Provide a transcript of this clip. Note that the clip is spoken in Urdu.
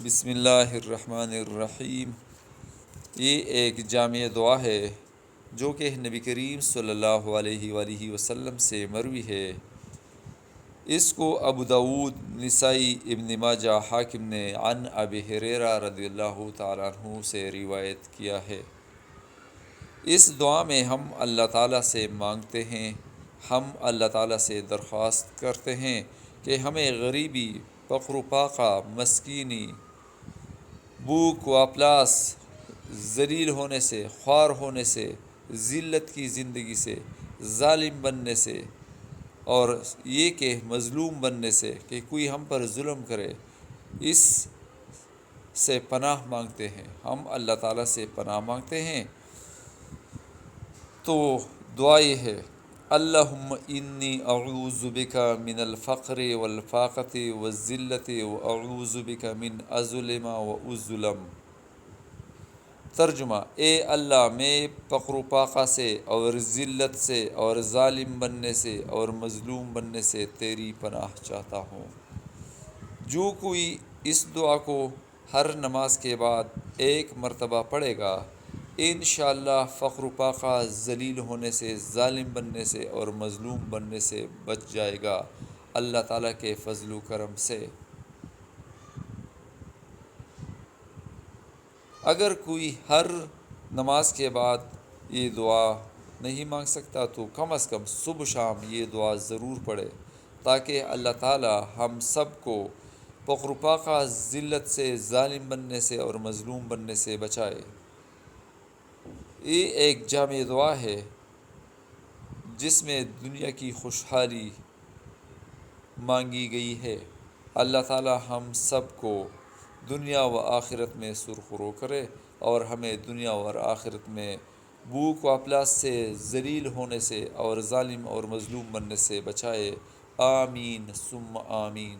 بسم اللہ الرحمن الرحیم۔ یہ ایک جامع دعا ہے جو کہ نبی کریم صلی اللہ علیہ وآلہ وسلم سے مروی ہے۔ اس کو ابو داود، نسائی، ابن ماجہ، حاکم نے عن ابی ہریرہ رضی اللہ تعالیٰ عنہ سے روایت کیا ہے۔ اس دعا میں ہم اللہ تعالیٰ سے مانگتے ہیں، ہم اللہ تعالیٰ سے درخواست کرتے ہیں کہ ہمیں غریبی، فقر و فاقہ، مسکینی، بھوک و افلاس، ذلیل ہونے سے، خوار ہونے سے، ذلت کی زندگی سے، ظالم بننے سے، اور یہ کہ مظلوم بننے سے، کہ کوئی ہم پر ظلم کرے، اس سے پناہ مانگتے ہیں۔ ہم اللہ تعالیٰ سے پناہ مانگتے ہیں۔ تو دعا یہ ہے: اللہم انی اعوذ بک من الفقر والفاقۃ والذلۃ واعوذ بک من اظلم واظلم۔ ترجمہ: اے اللہ، میں فقر و فاقہ سے اور ذلت سے اور ظالم بننے سے اور مظلوم بننے سے تیری پناہ چاہتا ہوں۔ جو کوئی اس دعا کو ہر نماز کے بعد ایک مرتبہ پڑھے گا، انشاءاللہ فقر و فاقہ، ذلیل ہونے سے، ظالم بننے سے اور مظلوم بننے سے بچ جائے گا اللہ تعالیٰ کے فضل و کرم سے۔ اگر کوئی ہر نماز کے بعد یہ دعا نہیں مانگ سکتا تو کم از کم صبح شام یہ دعا ضرور پڑھے، تاکہ اللہ تعالیٰ ہم سب کو فقر و فاقہ، ذلت سے، ظالم بننے سے اور مظلوم بننے سے بچائے۔ یہ ایک جامع دعا ہے جس میں دنیا کی خوشحالی مانگی گئی ہے۔ اللہ تعالیٰ ہم سب کو دنیا و آخرت میں سرخرو کرے اور ہمیں دنیا اور آخرت میں بھوک و افلاس سے، ذلیل ہونے سے اور ظالم اور مظلوم بننے سے بچائے۔ آمین ثم آمین۔